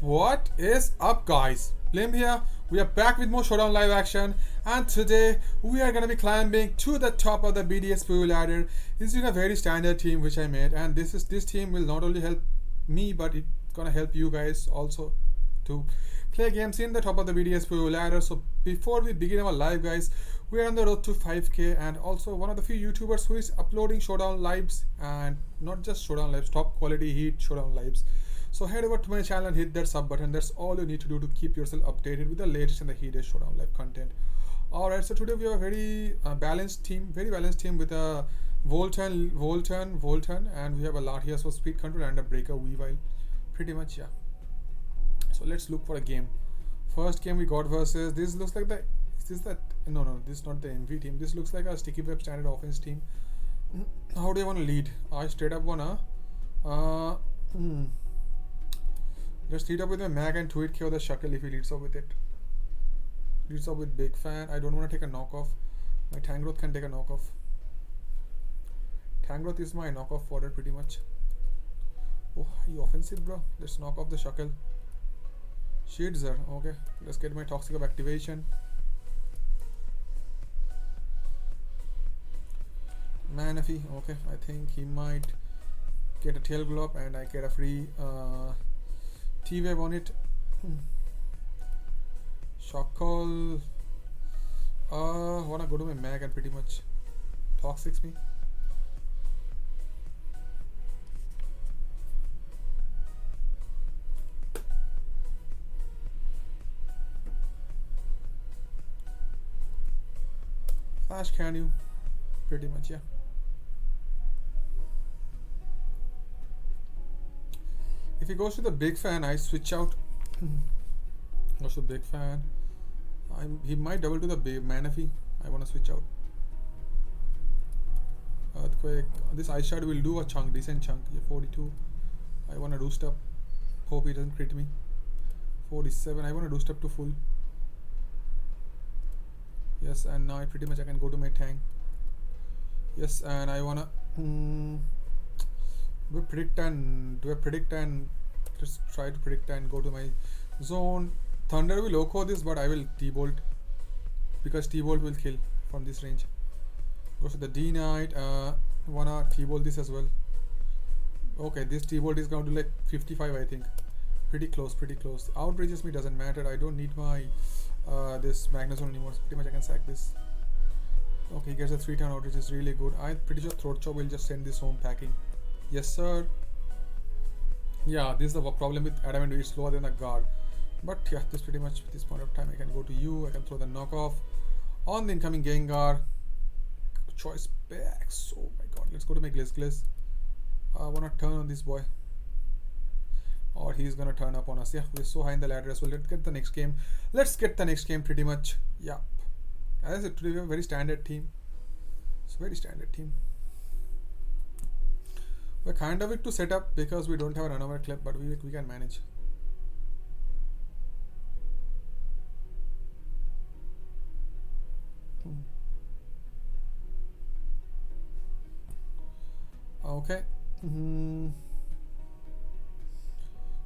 What is up, guys? Blim here. We are back with more Showdown live action, and today we are gonna be climbing to the top of the BDS pool ladder. This is a very standard team which I made, and this team will not only help me, but it's gonna help you guys also to play games in the top of the BDS pool ladder. So before we begin our live, guys, we are on the road to 5K, and also one of the few YouTubers who is uploading Showdown lives, and not just Showdown lives, top quality heat Showdown lives. So head over to my channel and hit that sub button. That's all you need to do to keep yourself updated with the latest and the heatest Showdown live content. Alright, so today we have a very balanced team, with a Volturn, and we have a Latias for speed control and a Breaker Weavile. Pretty much, yeah. So let's look for a game. First game we got versus, this looks like the, is this that, no, this is not the MV team. This looks like a Sticky Web standard offense team. How do you want to lead? I straight up wanna, just lead up with my mag and tweet KO the Shuckle if he leads up with it. Leads up with Big Fan. I don't want to take a knockoff. My Tangrowth can take a knockoff. Tangrowth is my knockoff fodder pretty much. Oh, you offensive, bro. Let's knock off the Shuckle. Shidzer. Okay, let's get my Toxic Up activation. Manaphy. Okay, I think he might get a Tail Glove and I get a free T-Wave on it. Shockcall. Wanna go to my mag and pretty much Toxics me. Flash can you? Pretty much, yeah. If he goes to the Big Fan, I switch out. Goes to Big Fan. He might double to the Manaphy. I want to switch out. Earthquake. This Ice Shard will do a chunk, decent chunk. Yeah, 42. I want to roost up. Hope he doesn't crit me. 47. I want to roost up to full. Yes, and now pretty much I can go to my tank. Yes, and I wanna do I predict and just try to predict and go to my zone. Thunder will loco this, but I will T-Bolt because T-Bolt will kill from this range. Goes to the D-Knight. Wanna T-Bolt this as well. Okay, this T-Bolt is going to like 55, I think. Pretty close. Outrages me, doesn't matter. I don't need my this Magnezone anymore. Pretty much I can sack this. Okay, he gets a 3-turn out, which is really good. I'm pretty sure Throat Chop will just send this home packing. Yes, sir. Yeah, this is the problem with Adamant. It's slower than a guard. But yeah, this pretty much at this point of time I can go to you. I can throw the knockoff on the incoming Gengar. Choice backs. Oh my god. Let's go to my Gliss. I wanna turn on this boy. Or he's gonna turn up on us. Yeah, we're so high in the ladder as well. Let's get the next game. Pretty much. Yeah. As I said, today we have a very standard team. It's a very standard team. We're kind of it to set up because we don't have a runover clip, but we can manage. Okay.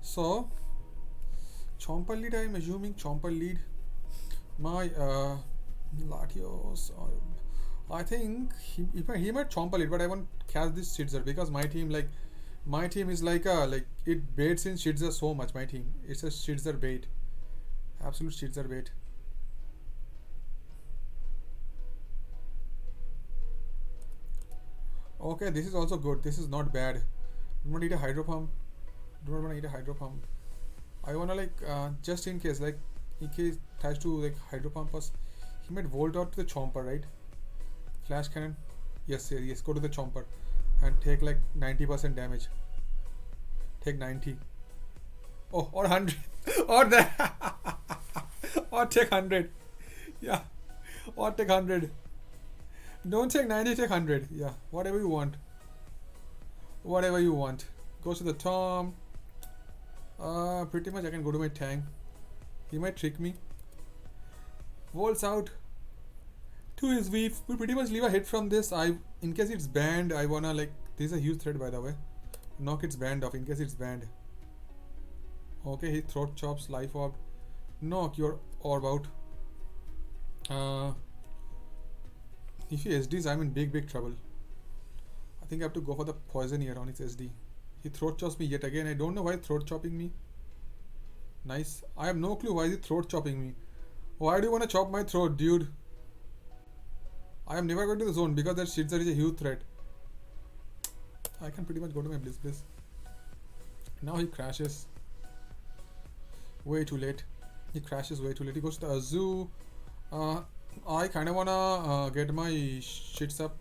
So Chomper lead, I'm assuming Chomper lead. My Latios, I think he might Chomper lead, but I won't catch this Shidzer because my team is like it baits in Shidzer so much. My team, it's a Shidzer bait, absolute Shidzer bait. Okay, this is also good. This is not bad. Do not need a Hydro Pump. I wanna just in case tries to like Hydro Pump us. He might Volt out to the Chomper, right? Flash Cannon. Yes. Go to the Chomper and take like 90% damage. Take 90. Oh, or 100. Or that. Or take 100. Yeah. Or take 100. Don't take 90, take 100. Yeah. Whatever you want. Goes to the Tom. Pretty much I can go to my tank. He might trick me. Volts out to his weave. We pretty much leave a hit from this. In case it's banned, I wanna this is a huge threat by the way. Knock its banned off in case it's banned. Okay, he throat chops, life orb. No, your orb out. If he SDs, I'm in big trouble. I think I have to go for the poison here on his SD. He throat chops me yet again. I don't know why he's throat chopping me. Nice. I have no clue why he's throat chopping me. Why do you want to chop my throat, dude? I am never going to the zone because that Shitzer is a huge threat. I can pretty much go to my Blizz. Now he crashes. Way too late. He crashes way too late. He goes to the Azu. I kind of want to get my shits up.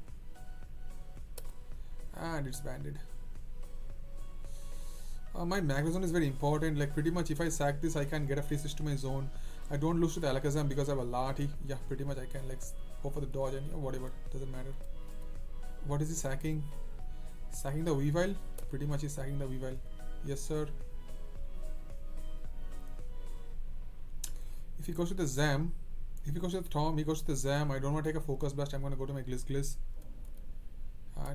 And it's banded. My Magma Zone is very important. Like pretty much if I sack this, I can get a free switch to my zone. I don't lose to the Alakazam because I have a Lati. Yeah, pretty much I can like go for the dodge and whatever. Doesn't matter. What is he sacking? Sacking the Weavile? Pretty much he's sacking the Weavile. Yes, sir. If he goes to the Zam, if he goes to the Tom, he goes to the Zam. I don't want to take a Focus Blast. I'm going to go to my Gliss. This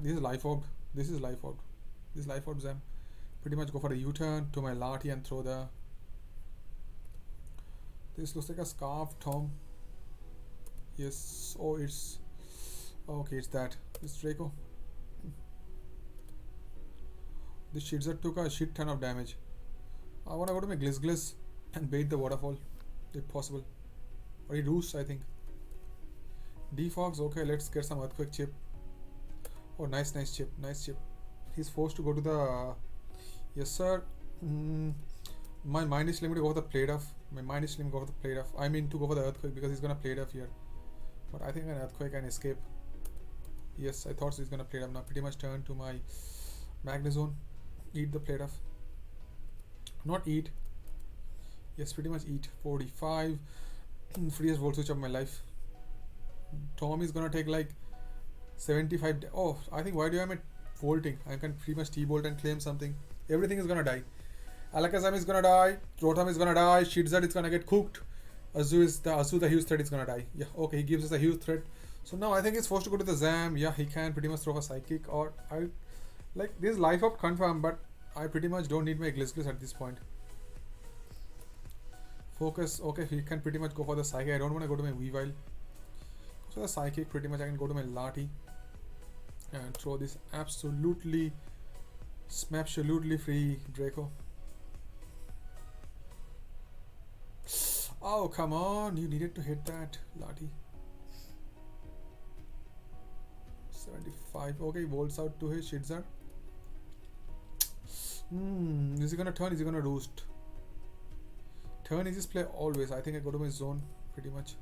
is Life Orb. This is Life Orb. This is Life Orb Zam. Pretty much go for a U-turn to my Lati and throw the... This looks like a Scarf Tom. Yes. Oh, it's... Okay, it's that. It's Draco. This Shitzer took a shit ton of damage. I want to go to my Gliss and bait the waterfall if possible. Or he roosts, I think. Defogs, okay, let's get some Earthquake chip. Oh, nice chip. He's forced to go to the... Yes, sir. My mind is telling me to go for the Play Rough. I mean to go for the Earthquake because he's gonna Play Rough here. But I think an Earthquake can escape. Yes, I thought so. He's gonna Play Rough now. Pretty much turn to my Magnezone. Eat the Play Rough. Not eat. Yes, pretty much eat. 45. Freest Volt Switch of my life. Tom is gonna take like 75. Oh, I think why do I am at Volting? I can pretty much T-Bolt and claim something. Everything is gonna die. Alakazam is gonna die. Rotom is gonna die. Shitzer is gonna get cooked. Azu the huge threat is gonna die. Yeah, okay, he gives us a huge threat. So now I think he's forced to go to the Zam. Yeah, he can pretty much throw a Psychic or I like this Life Up confirm, but I pretty much don't need my Gliss at this point. Focus, okay, he can pretty much go for the Psychic. I don't want to go to my Weavile. So the Psychic, pretty much I can go to my Lati and throw this absolutely free Draco. Oh, come on, you needed to hit that, Lati. 75, okay, volts out to his Shitzer. Is he gonna turn? Is he gonna roost? Turn is his play always. I think I go to my zone pretty much.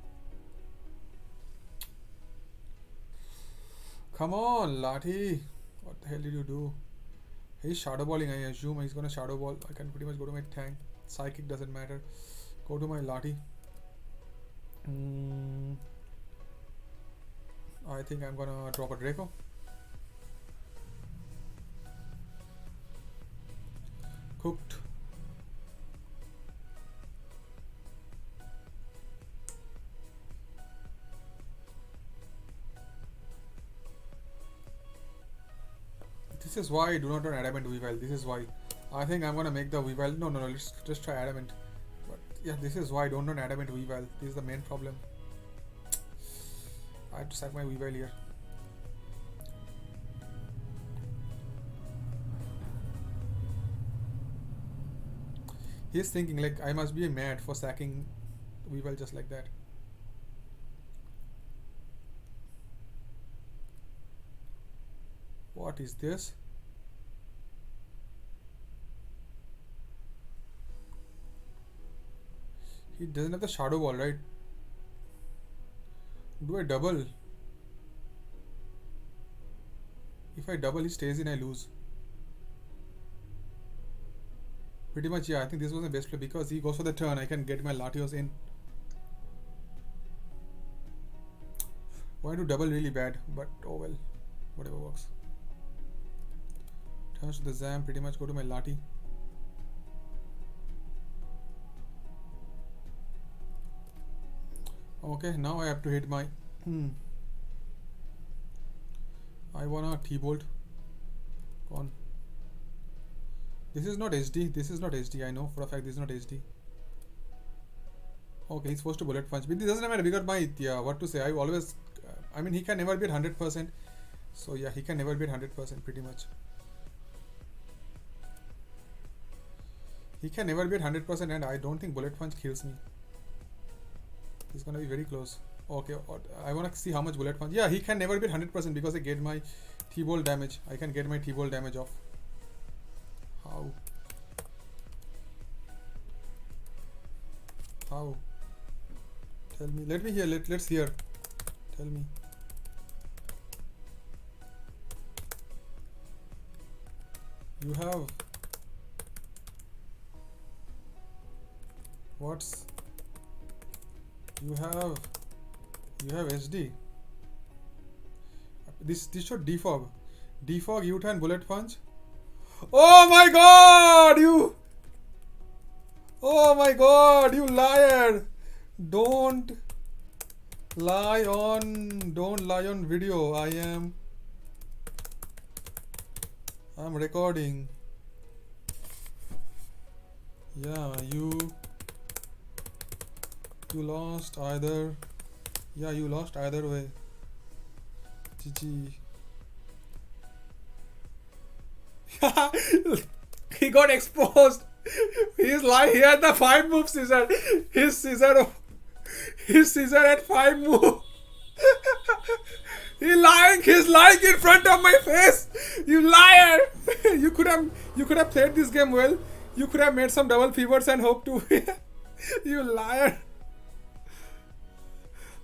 Come on, Lati. What the hell did you do? He's Shadow Balling. I assume he's gonna Shadow Ball. I can pretty much go to my tank. Psychic doesn't matter. Go to my Lati. I think I'm gonna drop a Draco. Cooked. This is why I do not run Adamant Weavile. This is why. I think I'm gonna make the Weavile. No, let's just try Adamant. But yeah, this is why I don't run Adamant Weavile. This is the main problem. I have to sack my Weavile here. He's thinking like I must be mad for sacking Weavile just like that. What is this? He doesn't have the Shadow Ball, right? Do I double? If I double, he stays in, I lose. Pretty much, yeah, I think this was the best play because he goes for the turn. I can get my Latios in. Want to double really bad, but oh well, whatever works. Turns to the Zam, pretty much go to my Lati. Okay, now I have to hit my I wanna T-Bolt. Go on. This is not HD. This is not HD. I know for a fact this is not HD. Okay, he's supposed to bullet punch. But this doesn't matter because my, yeah, what to say. I always, I mean, he can never be at 100%. So yeah, he can never be at 100% pretty much. He can never be at 100%, and I don't think bullet punch kills me. He's gonna be very close. Okay, I wanna see how much bullet punch. Yeah, he can never be at 100% because I get my T-bolt damage. I can get my T-bolt damage off. How? How? Tell me. Let me hear. Let's hear. Tell me. You have. What's. You have SD. This should defog. Defog, U-turn, bullet punch. Oh my god, you! Oh my god, you liar! Don't lie on video. I'm recording. Yeah, you lost either. Yeah, you lost either way. GG. He got exposed. He's lying. He had the 5 move scissor. His scissor at 5 move. He's lying in front of my face. You liar. You could have played this game well. You could have made some double pivots and hoped to win. You liar.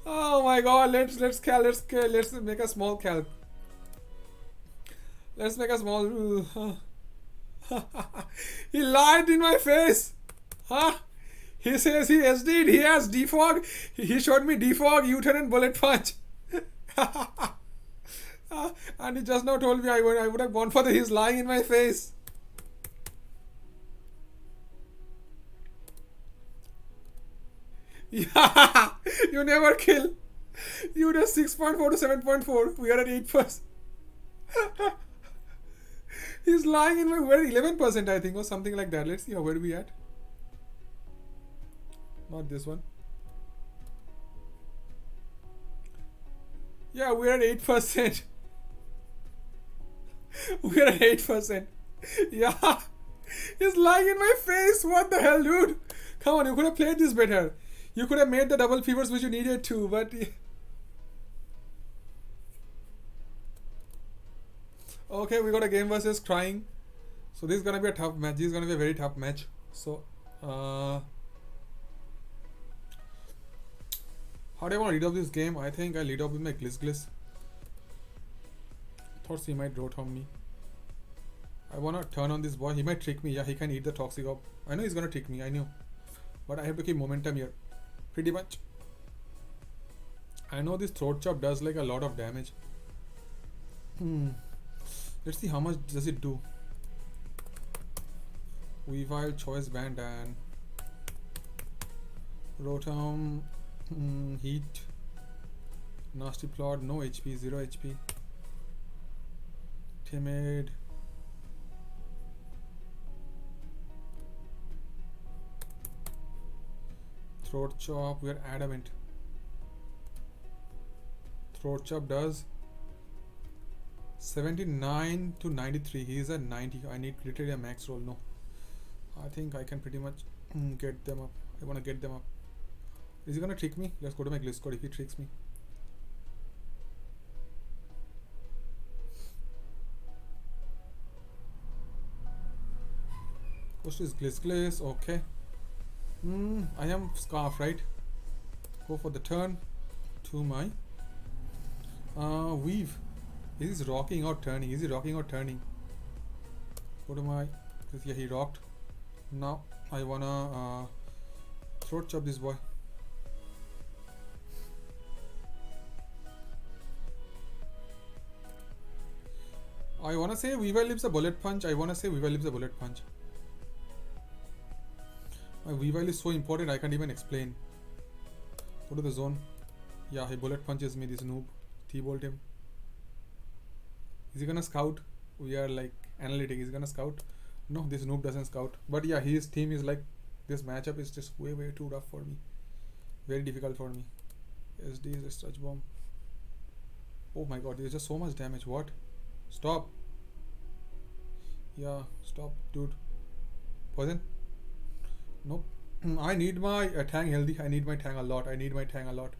Oh my god, let's make a small calc. Let's make a small. He lied in my face. Huh? He says he SD'd. He has defog. He showed me defog, U-turn, and bullet punch. And he just now told me I would have gone for the. He's lying in my face. Yeah, you never kill. You did 6.4 to 7.4. We are at 8%. He's lying in my. We're at 11%, I think, or something like that. Let's see where we at. Not this one. Yeah, we're at 8%. We're at 8%. Yeah. He's lying in my face. What the hell, dude? Come on, you could have played this better. You could have made the double pivots which you needed to, but. Okay, we got a game versus crying. So this is gonna be a tough match. This is gonna be a very tough match. So, how do I want to lead off this game? I think I lead off with my Gliss. Thought he might rotom me. I wanna turn on this boy. He might trick me. Yeah, he can eat the Toxic Orb. I know he's gonna trick me. I knew, but I have to keep momentum here. Pretty much. I know this Throat Chop does like a lot of damage. Let's see how much does it do. Weavile, Choice Band, and Rotom, Heat, Nasty Plot, no HP, 0 HP. Timid. Throat Chop, we are adamant. Throat Chop does 79 to 93. He is at 90. I need literally a max roll. No, I think I can pretty much get them up. I want to get them up. Is he gonna trick me? Let's go to my Gliscor if he tricks me. Push this Gliss. Okay. I am Scarf, right? Go for the turn to my Weave. Is he rocking or turning? Is he rocking or turning? Go to my. Yeah, he rocked. Now I wanna Throat Chop this boy. I wanna say Weavile lives a bullet punch. My Weavile is so important I can't even explain. Go to the zone. Yeah, he bullet punches me, this noob. T-bolt him. Is he gonna scout? We are like analytic. He's gonna scout. No, this noob doesn't scout. But yeah, his team is like, this matchup is just way too rough for me. Very difficult for me. SD is a touch bomb. Oh my god, there's just so much damage. What? Stop. Yeah, stop, dude. Poison? Nope. I need my Tang healthy. I need my Tang a lot. I need my Tang a lot.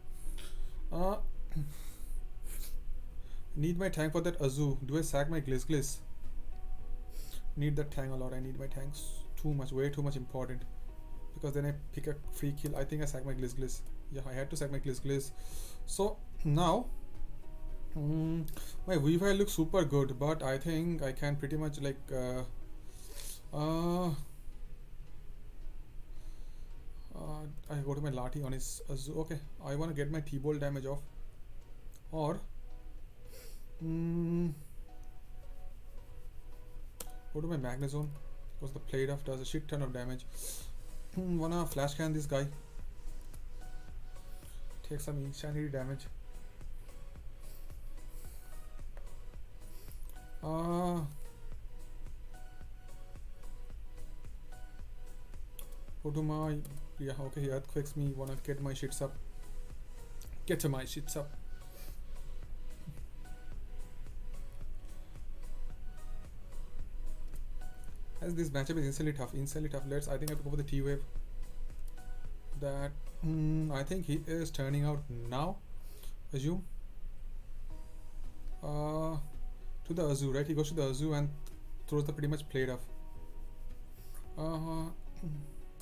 Uh, need my Tang for that Azu. Do I sack my Gliss? Need that Tang a lot. I need my tanks too much. Way too much important. Because then I pick a free kill. I think I sack my Gliss. Yeah, I had to sack my Gliss. So now my Weavile looks super good, but I think I can pretty much like I go to my Lati on his Azu. Okay, I want to get my T-Bolt damage off, or go to my Magnezone because the Play Rough does a shit ton of damage. Wanna flash can this guy, take some insanity damage. Go to my, yeah, okay, he earthquakes me. Wanna get my shits up. Get to my shits up. As this matchup is instantly tough. Let's, I think I have to go for the T-Wave. That, I think he is turning out now. Assume. To the Azu, right? He goes to the Azu and throws the pretty much Play Rough.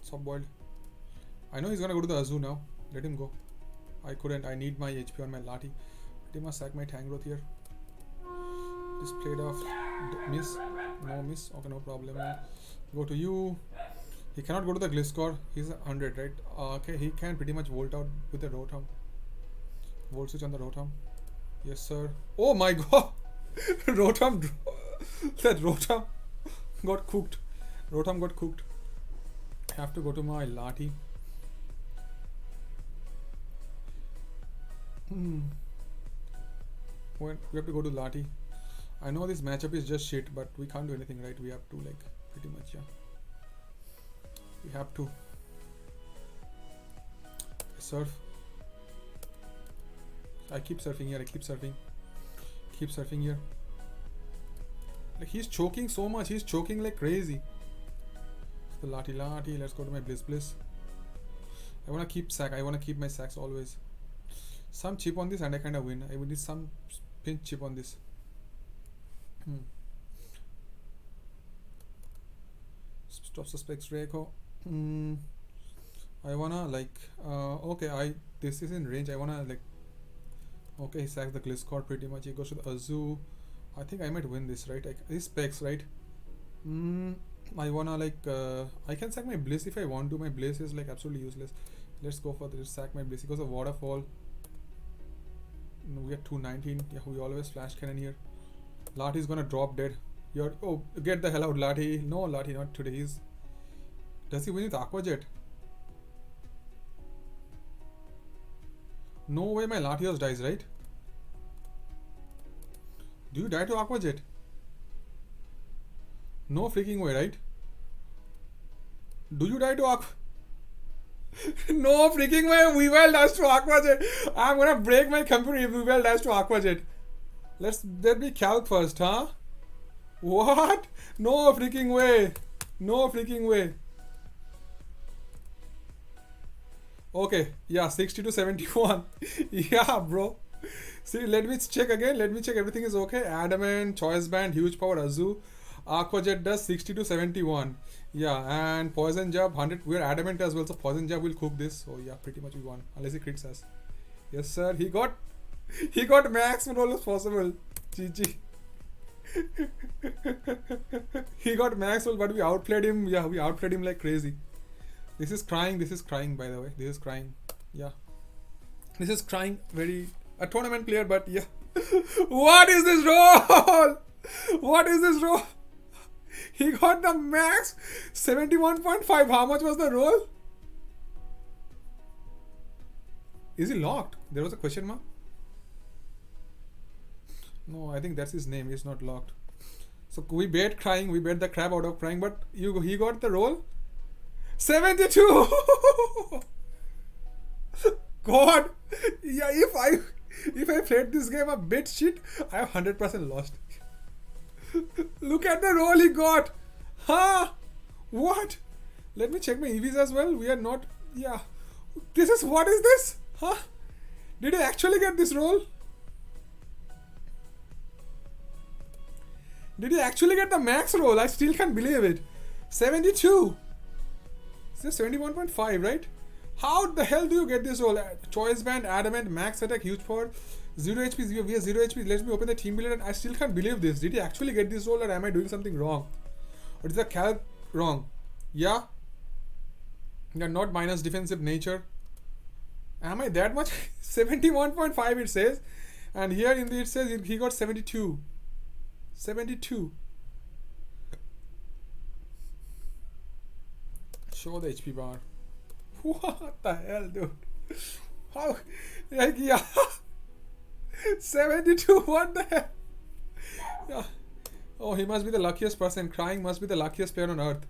Soft boiled. I know he's gonna go to the Azu now. Let him go. I couldn't. I need my HP on my Lati. Pretty much sack my Tangrowth here. This Play Rough. Miss. No miss. Okay, no problem. Go to you. He cannot go to the Gliscor. He's 100, right? Okay, he can pretty much volt out with the Rotom. Volt switch on the Rotom. Yes, sir. Oh my god! Rotom. That Rotom got cooked. Rotom got cooked. I have to go to my Lati. When we have to go to Lati. I know this matchup is just shit, but we can't do anything, right? We have to, like, pretty much, yeah. We have to surf. I keep surfing here. Keep surfing here. Like, he's choking so much. He's choking like crazy. The Lati. Let's go to my Bliss. I wanna keep sack. I wanna keep my sacks always. Some chip on this and I kinda win. I would need some pinch chip on this. Stop suspects Reiko. I wanna like okay, this is in range. I wanna like, okay, he sacks the Gliscor pretty much. He goes to the Azu. I think I might win this, right? This specs, right? I wanna like I can sack my Bliss if I want to. My Bliss is like absolutely useless. Let's go for this. Sack my Bliss. He goes to Waterfall. No, we are 219. Yeah, we always flash cannon here. Lati is gonna drop dead. Oh, get the hell out, Lati. No, Lati, not today. Does he win with Aqua Jet? No way my Latios dies, right? Do you die to Aqua Jet? No freaking way, right? Do you die to Aqua? No freaking way. Weavile dies to Aqua Jet. I'm gonna break my computer if Weavile dies to Aqua Jet. Let me calc first, huh? What? No freaking way. No freaking way. Okay, yeah, 60 to 71. Yeah, bro. See, let me check again. Let me check everything is okay. Adamant, Choice Band, Huge Power, Azu. Aqua Jet does 60 to 71. Yeah, and Poison Jab 100. We're Adamant as well, so Poison Jab will cook this. So yeah, pretty much we won. Unless he crits us. Yes, sir. He got maximum roll as possible. GG. He got maximum, but we outplayed him. Yeah, we outplayed him like crazy. This is crying, by the way. This is crying. Yeah. This is crying. Very a tournament player, but yeah. What is this roll? What is this roll? He got the max 71.5. How much was the roll? Is he locked? There was a question mark. No, I think that's his name. He's not locked. So we bet crying, we bet the crap out of crying, but he got the roll. 72. God, yeah. If I played this game a bit shit, I have 100% lost. Look at the roll he got. Huh? What? Let me check my EVs as well. We are not. Yeah. This is what is this? Huh? Did I actually get this roll? Did he actually get the max roll? I still can't believe it. 72. This is 71.5, right? How the hell do you get this roll? Choice band, adamant, max attack, huge power, 0 HP, we have 0 HP. Let me open the team builder and I still can't believe this. Did he actually get this roll or am I doing something wrong? Or is the calc wrong? Yeah? Yeah, not minus defensive nature. Am I that much? 71.5 it says. And here in the it says he got 72. 72. Show the HP bar. What the hell, dude? How? Like, yeah. 72. What the hell? Yeah. Oh, he must be the luckiest person. Crying must be the luckiest player on earth.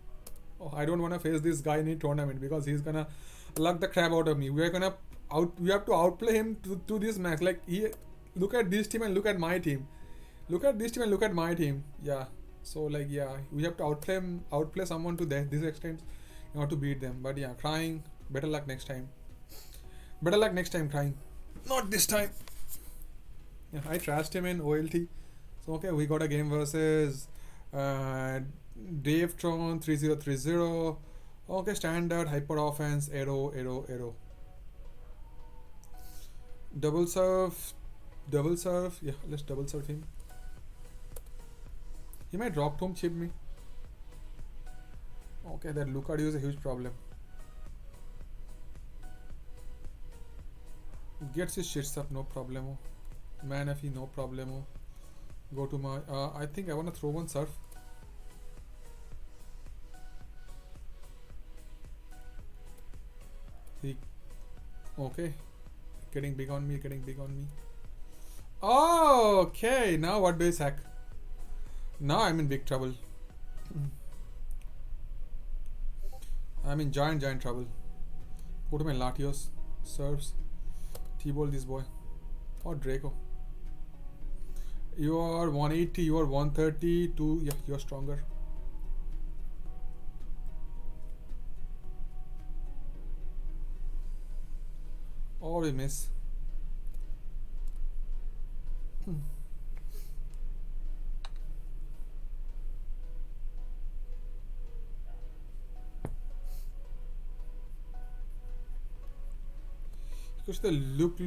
Oh, I don't want to face this guy in a tournament because he's gonna luck the crap out of me. We have to outplay him to this max. Like look at this team and look at my team. Look at this team and look at my team. Yeah. So like yeah, we have to outplay someone to this extent in order to beat them. But yeah, crying. Better luck next time. Better luck next time, crying. Not this time. Yeah, I trashed him in OLT. So okay, we got a game versus Dave Tron 3030. Okay, standard hyper offense, arrow. Double serve. Yeah, let's double serve him. He might drop home chip me. Okay, that Lucario is a huge problem. Gets his shits up, no problemo. Manaphy, no problemo. Go to my. I think I wanna throw one surf. Okay, getting big on me. Okay, now what do I sack? Now I'm in big trouble. I'm in giant trouble. Go to my Latios, serves, T-ball this boy, or Draco. You are 180, you are 132. Yeah, you're stronger. Or we miss. Because the look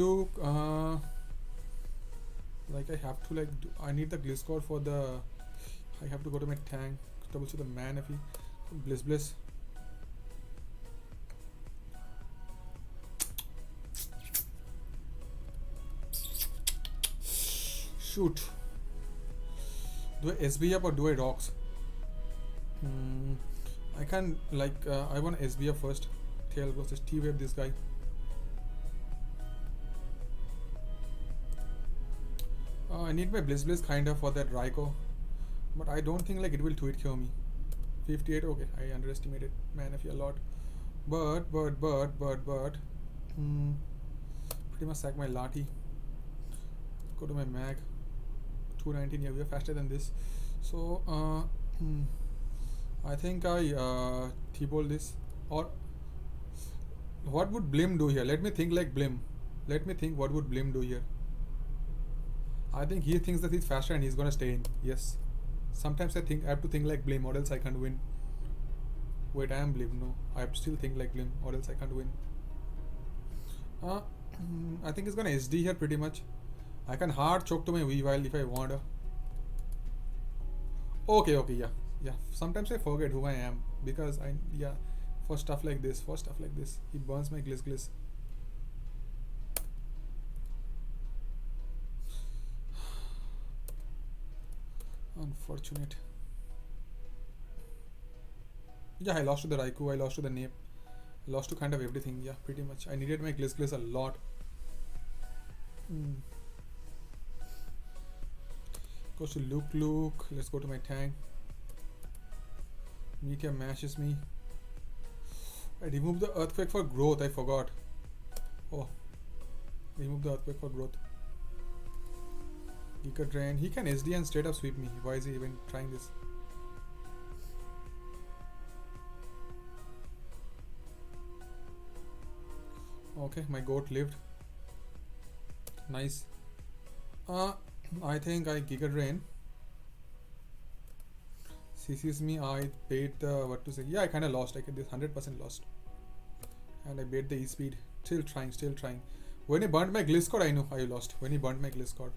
like I have to like I need the Gliscor for the I have to go to my tank, double to the Manaphy, Bliss. Shoot. Do I SB up or do I rocks? I can like I want SB up first. Tail goes just T-wave this guy. I need my Bliss kinda for that Raikou, but I don't think like it will tweet kill me. 58. Okay, I underestimated Manaphy a lot, but pretty much sack my Lati. Go to my Mag. 219. Yeah, we are faster than this. So I think I T-ball this. Or what would Blim do here? Let me think like Blim. Let me think what would Blim do here. I think he thinks that he's faster and he's gonna stay in. Yes. Sometimes I think I have to think like Blim or else I can't win. Wait, I am Blim. No, I have to still think like Blim or else I can't win. I think he's gonna SD here pretty much. I can hard choke to my Weavile if I want to. Okay, yeah. Sometimes I forget who I am because for stuff like this, he burns my Gliss. Unfortunate. Yeah, I lost to the Raikou, I lost to the Nape. I lost to kind of everything, yeah, pretty much. I needed my Gliss a lot. Goes to Luke. Let's go to my tank. Meteor mashes me. I removed the earthquake for growth. I forgot. Oh, remove the earthquake for growth. Giga Drain. He can SD and straight up sweep me. Why is he even trying this? Okay, my goat lived. Nice. I think I Giga Drain. CC's me. I bait the what to say. Yeah, I kind of lost. I get this 100% lost. And I bait the E speed. Still trying. When he burnt my Gliscor, I knew I lost. When he burnt my Gliscor.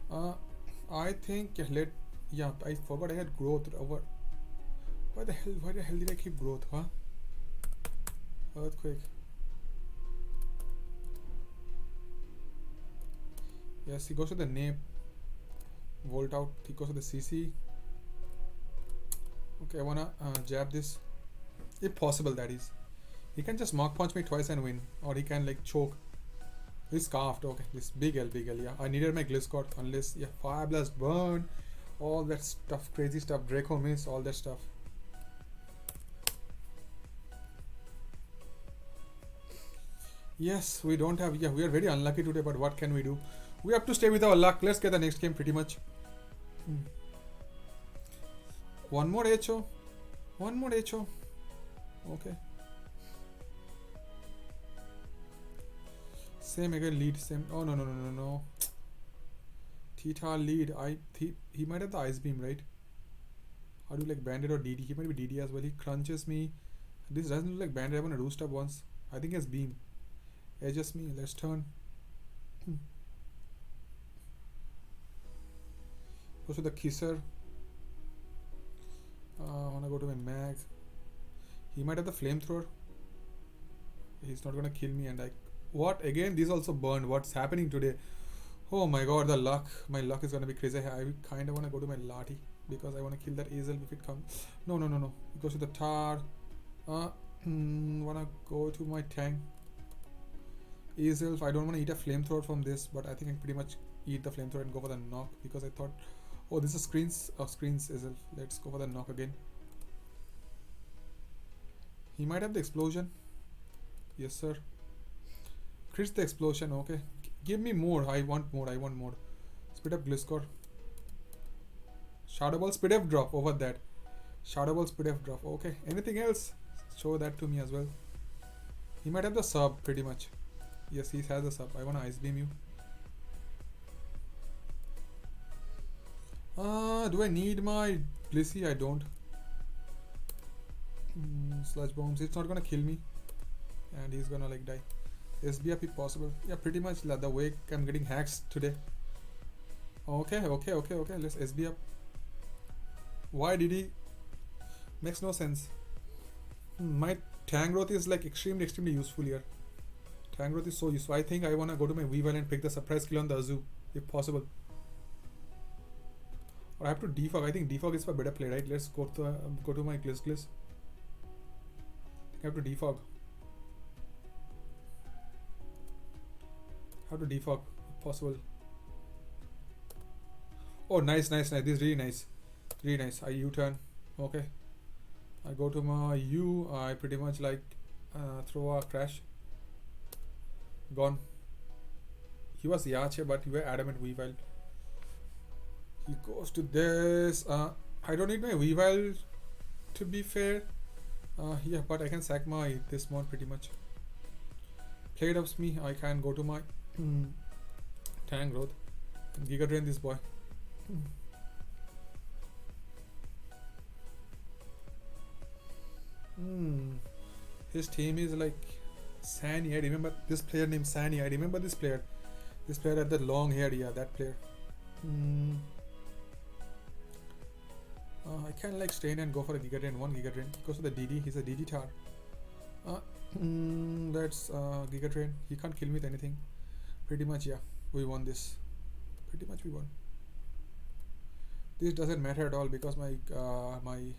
I think I forgot I had growth over. Why the hell did I keep growth, huh? Earthquake. Yes, he goes to the nape. Volt out. He goes to the CC. Okay, I wanna jab this. If possible, that is. He can just Mach Punch me twice and win. Or he can like choke. He's scarfed. Okay, this big L, yeah. I needed my Gliscor unless, yeah, Fire Blast, burn. All that stuff, crazy stuff. Draco Miss, all that stuff. Yes, we don't have, we are very unlucky today, but what can we do? We have to stay with our luck. Let's get the next game pretty much. One more HO. Okay. Same again, lead, same. Oh, no. Theta lead. He might have the Ice Beam, right? How do you like Bandit or DD? He might be DD as well. He crunches me. This doesn't look like Bandit. I want to roost up once. I think he has Beam. Edges me. Let's turn. Goes to the Kisser. I want to go to my mag. He might have the Flamethrower. He's not going to kill me. And I... What? Again, these also burned. What's happening today? Oh my god, the luck. My luck is going to be crazy. I kind of want to go to my Lati. Because I want to kill that Azel if it comes. No. It goes to the Tar. Want to go to my tank. Azel. I don't want to eat a Flamethrower from this. But I think I can pretty much eat the Flamethrower and go for the knock. Because I thought... Oh, this is screens. Oh, screens Azel. Let's go for the knock again. He might have the explosion. Yes, sir. Crits the explosion. Okay. Give me more. I want more. Speed up Gliscor. Shadow Ball speed up drop over that. Shadow Ball speed up drop. Okay. Anything else? Show that to me as well. He might have the sub pretty much. Yes, he has the sub. I want to Ice Beam you. Do I need my Blissey? I don't. Sludge Bombs. It's not gonna kill me. And he's gonna like die. SBF if possible. Yeah, pretty much the way I'm getting hacks today. Okay. Let's SBF. Why did he? Makes no sense. My Tangrowth is like extremely useful here. Tangrowth is so useful. I think I wanna go to my Weavile and pick the surprise kill on the Azu if possible. Or I have to defog. I think defog is for better play, right? Let's go to my Gliss. I have to defog. How to defog if possible. Oh, nice. This is really nice. I U-turn. Okay. I go to my U. I pretty much like throw a crash. Gone. He was Yache, but you were adamant Weavile. He goes to this. I don't need my Weavile to be fair. Yeah, but I can sack my this mod pretty much. Played ups me. I can go to my Tangrowth and Giga Drain this boy. His team is like Sani. I remember this player named Sani. I remember this player. This player had the long hair. Yeah, that player. I can like stay in and go for a Giga Drain. One Giga Drain. He goes to the DD. He's a DD tar. That's Giga Drain. He can't kill me with anything. Pretty much, yeah. We won this. Pretty much we won. This doesn't matter at all because my my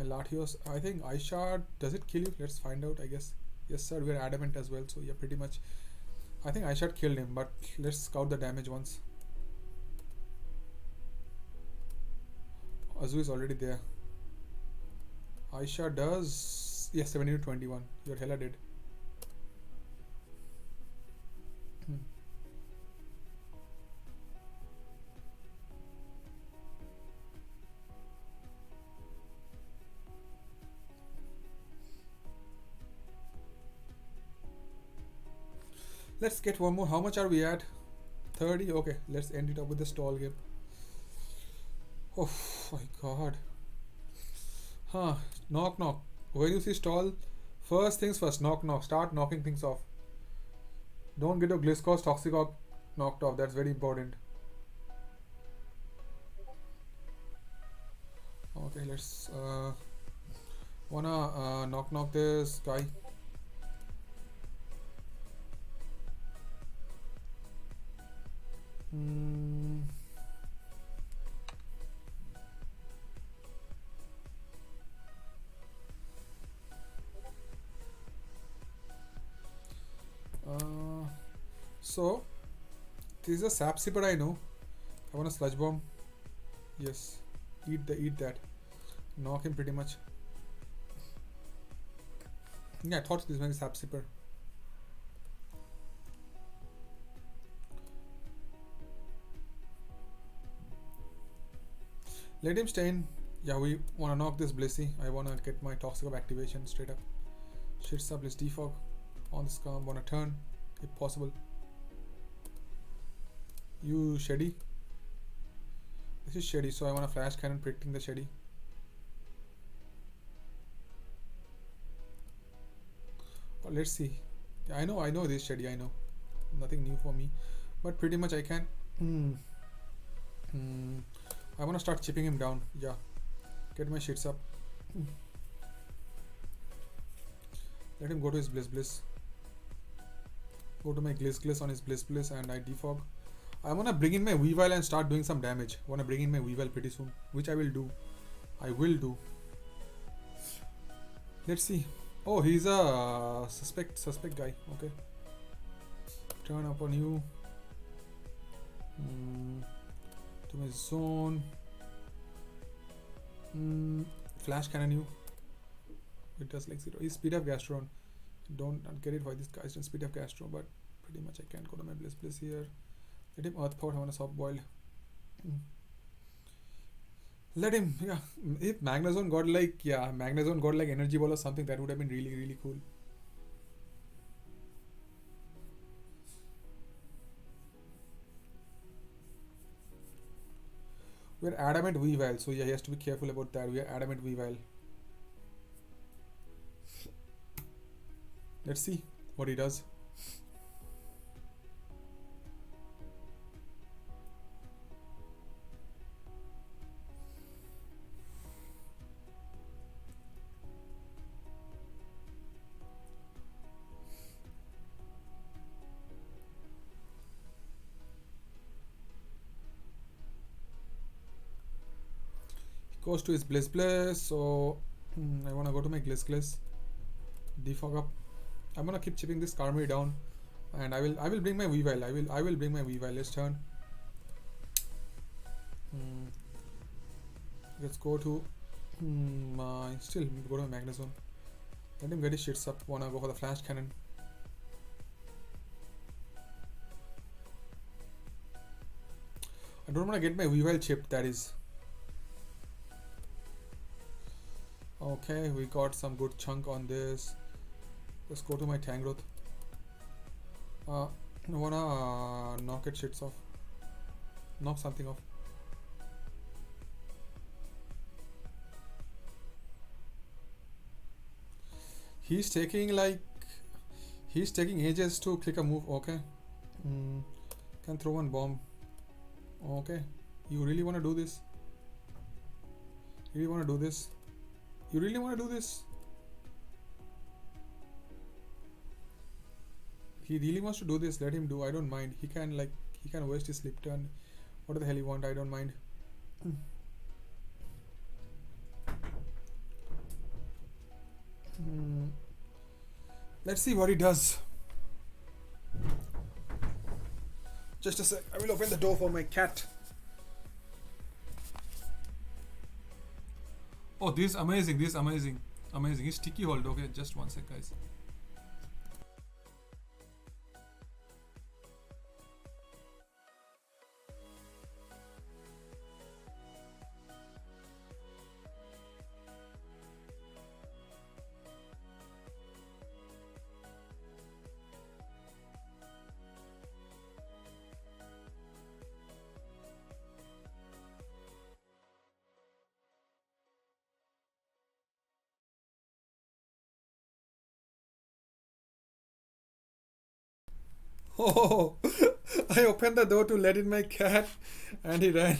Latios. I think Ice Shard, does it kill you? Let's find out, I guess. Yes, sir. We're adamant as well. So yeah, pretty much. I think Ice Shard killed him, but let's scout the damage once. Azu is already there. Aisha does. Yes, 70 to 21. You're hella dead. Let's get one more. How much are we at? 30? Okay, let's end it up with the stall game. Oh my god. Huh. Knock knock. When you see stall, first things first, knock knock. Start knocking things off. Don't get your Gliscos Toxicog knocked off. That's very important. Okay, let's wanna knock this guy. So this is a sap sipper, I know. I want a sludge bomb. Yes. Eat that. Knock him pretty much. Yeah, I thought this was a sap sipper. Let him stay in. Yeah, we wanna knock this Blissey. I wanna get my Toxic of activation straight up. Shits up, let's defog. On the scum, wanna turn, if possible. You Shady. This is Shady, so I want a flash cannon predicting the Shady. Well, let's see. Yeah, I know this Shady, I know. Nothing new for me. But pretty much I can. I want to start chipping him down. Yeah. Get my shits up. Let him go to his Bliss. Go to my Gliss on his Bliss and I defog. I wanna bring in my Weavile and start doing some damage. Wanna bring in my Weavile pretty soon, which I will do. Let's see. Oh, he's a suspect guy. Okay. Turn up on you. To my zone. Flash cannon you. It does like 0. He's speed up Gastron. Don't get it why this guy's done speed up Gastro, but pretty much I can't go to my Bliss here. Let him earth power. I want a soft boiled. Let him. Yeah. If Magnezone got like energy ball or something, that would have been really cool. We're adamant Weavile, so yeah, he has to be careful about that. We are adamant Weavile. Let's see what he does. Goes to his Bliss, so I wanna go to my Gliss. Defog up. I'm gonna keep chipping this Karmiri down, and I will bring my Weavile. I will bring my Weavile. Let's turn. Let's go to still go to my Magnezone. Let him get his shits up. Wanna go for the flash cannon. I don't wanna get my Weavile chipped. That is. Okay, we got some good chunk on this. Let's go to my Tangrowth. I wanna knock it shits off. Knock something off. He's taking ages to click a move. Okay. Can throw one bomb. Okay. You really wanna do this? You really wanna do this? He really wants to do this. Let him do. I don't mind. He can waste his slip turn. What the hell he want? I don't mind. Let's see what he does. Just a sec. I will open the door for my cat. Oh, this is amazing. This is amazing. Amazing. It's sticky hold. Okay, just one sec, guys. Oh, I opened the door to let in my cat and he ran.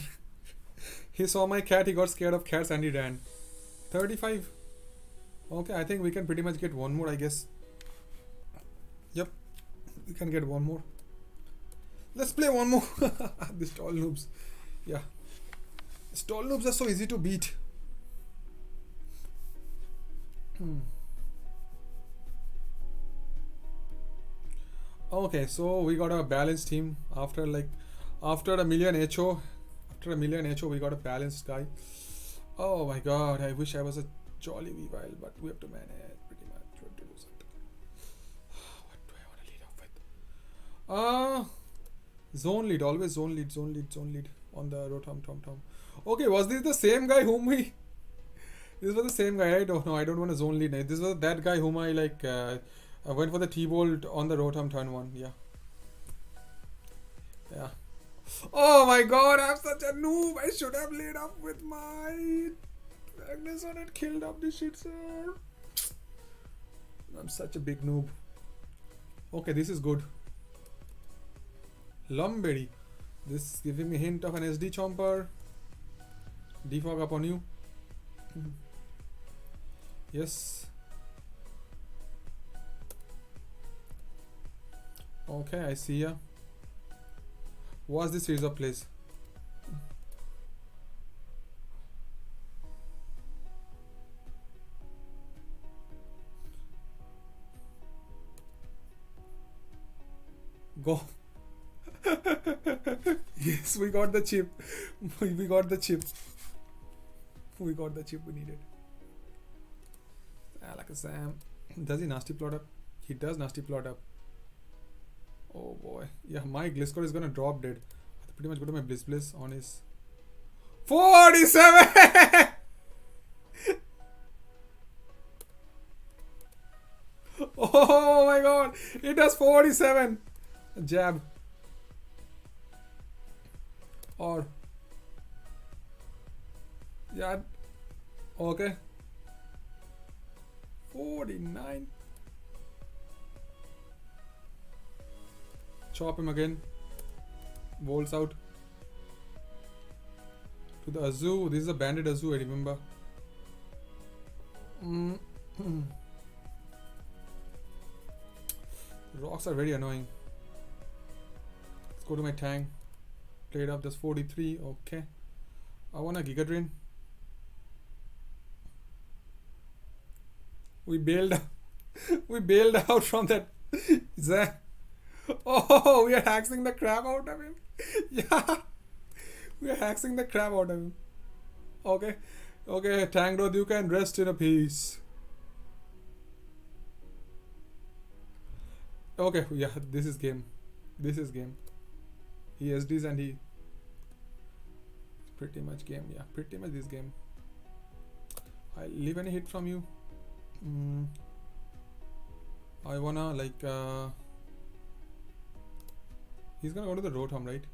He saw my cat, he got scared of cats and he ran. 35. Okay, I think we can pretty much get one more, I guess. Yep, we can get one more. Let's play one more. The stall noobs. Yeah. Stall noobs are so easy to beat. Okay, so we got a balanced team after a million HO. After a million HO, we got a balanced guy. Oh my god, I wish I was a jolly Weavile, but we have to manage pretty much. What to do something. What do I want to lead off with? Zone lead, always zone lead on the Rotom Tom. Okay, was this the same guy whom we? This was the same guy. I don't know. I don't want to zone lead. This was that guy whom I I went for the T-Bolt on the Rotom turn 1. Yeah. Yeah. Oh my god, I'm such a noob. I should have laid up with my Magneson and killed up this shit, sir. I'm such a big noob. Okay, this is good. Lumberry. This is giving me a hint of an SD Chomper. Defog up on you. Yes. Okay, I see ya. What's this series of plays? Go. Yes, we got the chip. We got the chip. We got the chip we needed. Alakazam. Does he nasty plot up? He does nasty plot up. Oh boy. Yeah, my Gliscor is gonna drop dead. I pretty much go to my Bliss on his 47. Oh my god. It does 47. Jab. Or yeah. Okay. 49. Chop him again. Volts out. To the Azu. This is a banded Azu, I remember. Rocks are very annoying. Let's go to my tank. Played up just 43. Okay. I want a Giga Drain. We bailed out from that. Oh, we are hacking the crap out of him. Yeah. We are hacking the crap out of him. Okay. Okay, Tangrowth, you can rest in a peace. Okay, yeah, this is game. This is game. He SDs and he... Pretty much game, yeah. Pretty much this game. I'll leave any hit from you. I wanna he's gonna go to the Rotom, right?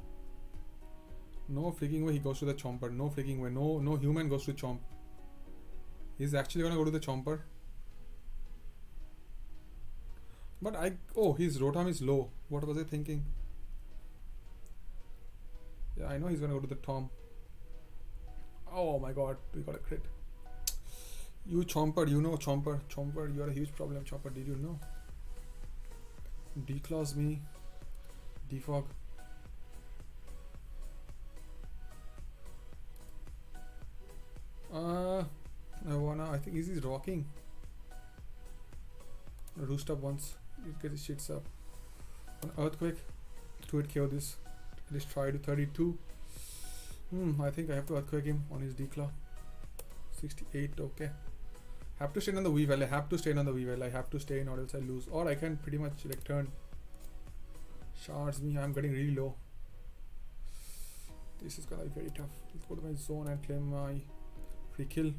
No freaking way he goes to the Chomper. No freaking way. No human goes to Chomp. He's actually gonna go to the Chomper. But his Rotom is low. What was I thinking? Yeah, I know he's gonna go to the Tom. Oh my god, we got a crit. You Chomper, you know Chomper. Chomper, you're a huge problem, Chomper. Did you know? Declaws me. Defog. I think he's rocking. Roost up once. You get his shits up. An Earthquake. 2-hit KO this. At least try to 32. I think I have to Earthquake him on his Declaw. 68. Okay. Have to stay on the Weavile. I have to stay on the Weavile. I have to stay in or else I lose. Or I can pretty much like turn. Shards me. I'm getting really low. This is gonna be very tough. Let's go to my zone and claim my free kill.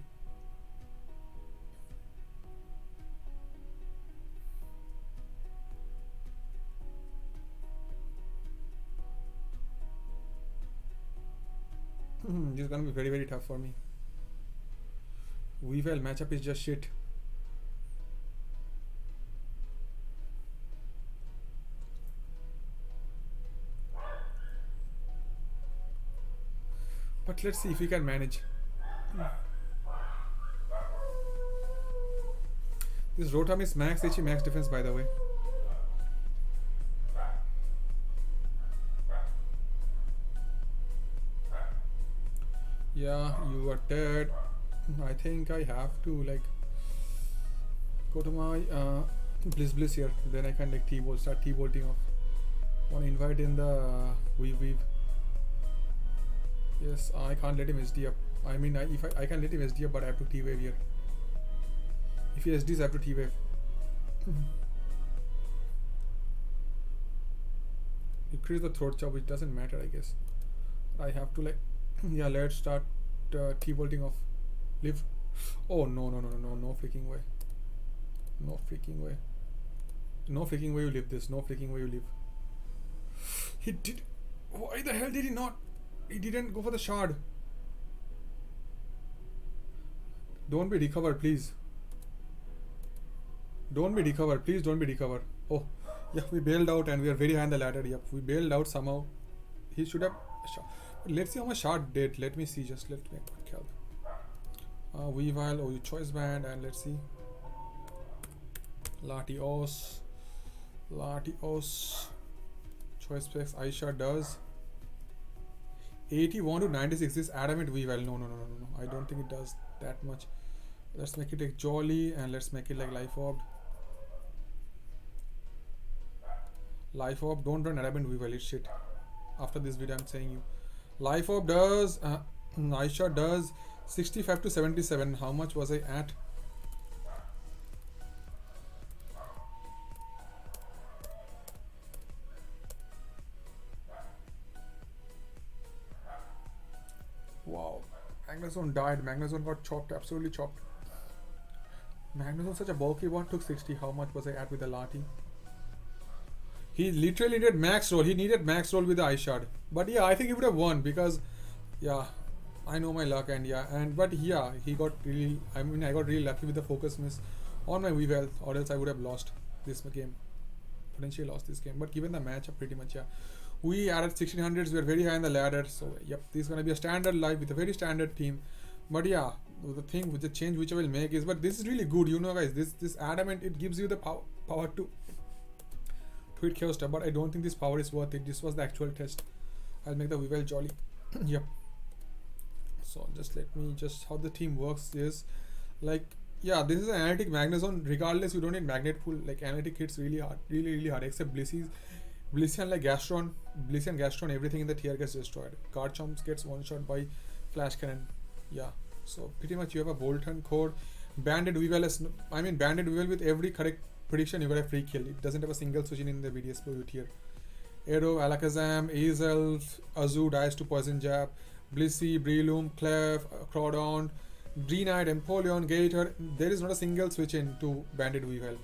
This is gonna be very tough for me. Weavile matchup is just shit. But let's see if we can manage. This Rotom is max HP, max defense, by the way. Yeah, you are dead. I think I have to like go to my Bliss here. Then I can like T-Bolt, start T-Bolting off. Want to invite in the Weave. Yes, I can't let him SD up. I mean, if I can let him SD up, but I have to T-Wave here. If he SDs, I have to T-Wave. Increase the throat chop, which doesn't matter, I guess. I have to like, yeah, let's start T-Bolting off. Live. Oh, no freaking way. No freaking way. No freaking way you live this. No freaking way you live. He did. Why the hell did he not? He didn't go for the shard. Don't be recovered, please. Don't be recovered. Please don't be recovered. Oh, yeah, we bailed out and we are very high on the ladder. Yep, we bailed out somehow. He should have. Let's see how much shard did. Let me see. Just let me quick help. Weavile, OU choice band, and let's see. Latios. Choice specs. Aisha does. 81 to 96 is adamant Weavile. No. I don't think it does that much. Let's make it like Jolly and let's make it like Life Orb. Life Orb, don't run adamant Weavile, it's shit. After this video, I'm saying you. Life Orb does. Aisha does 65 to 77. How much was I at? Wow, Magnezone died. Magnezone got chopped, absolutely chopped. Magnezone, such a bulky one, took 60. How much was I at with the Lati? He literally needed max roll. He needed max roll with the Ice Shard. But yeah, I think he would have won because, yeah, I know my luck but yeah, he got really. I mean, I got really lucky with the focus miss on my Weavile, or else I would have lost this game. Potentially lost this game. But given the matchup, pretty much, yeah. We are at 1600s. We are very high in the ladder. So, yep, this is going to be a standard live with a very standard team. But yeah, the thing with the change which I will make is, but this is really good, you know, guys. This adamant, it gives you the power to hit Chaos Step. But I don't think this power is worth it. This was the actual test. I'll make the Weavile Jolly. Yep. So just let me how the team works is like, yeah, this is an analytic Magnezone. Regardless, you don't need magnet pool. Like analytic hits really hard, really hard. Except Blissey and like Gastron, everything in the tier gets destroyed. Garchomp gets one shot by Flash Cannon. Yeah, so pretty much you have a Bolton code. Banded Weavile with every correct prediction you got a free kill. It doesn't have a single switch in the BDS Pro tier. Aero, Alakazam, Azelf, Azu dies to Poison Jab, Blissey, Breloom, Clef, Crawdon, Draenei, Empoleon, Gator. There is not a single switch in to Banded Weavile.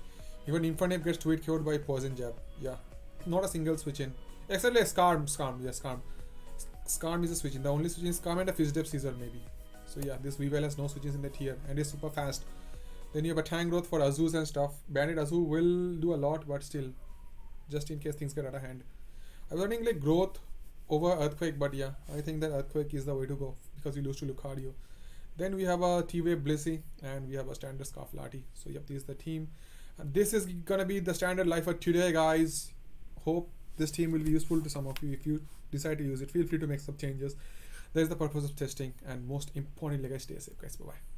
Even Infernape gets tweet cured by Poison Jab. Yeah, not a single switch in. Except like Skarm. Yes, Skarm. Skarm is a switch in. The only switch in is Skarm and a Fizzdep Scissor maybe. So yeah, this Weavile has no switches in the tier and is super fast. Then you have a Tank Growth for Azus and stuff. Banded Azu will do a lot, but still, just in case things get out of hand. I was running like Growth over Earthquake, but yeah, I think that Earthquake is the way to go because you lose to Lucario. Then we have a T-Wave Blissey and we have a standard Scarf Lati. So yep, this is the team. And this is gonna be the standard life for today, guys. Hope this team will be useful to some of you. If you decide to use it, feel free to make some changes. That is the purpose of testing, and most importantly, guys, stay safe, guys. Bye bye.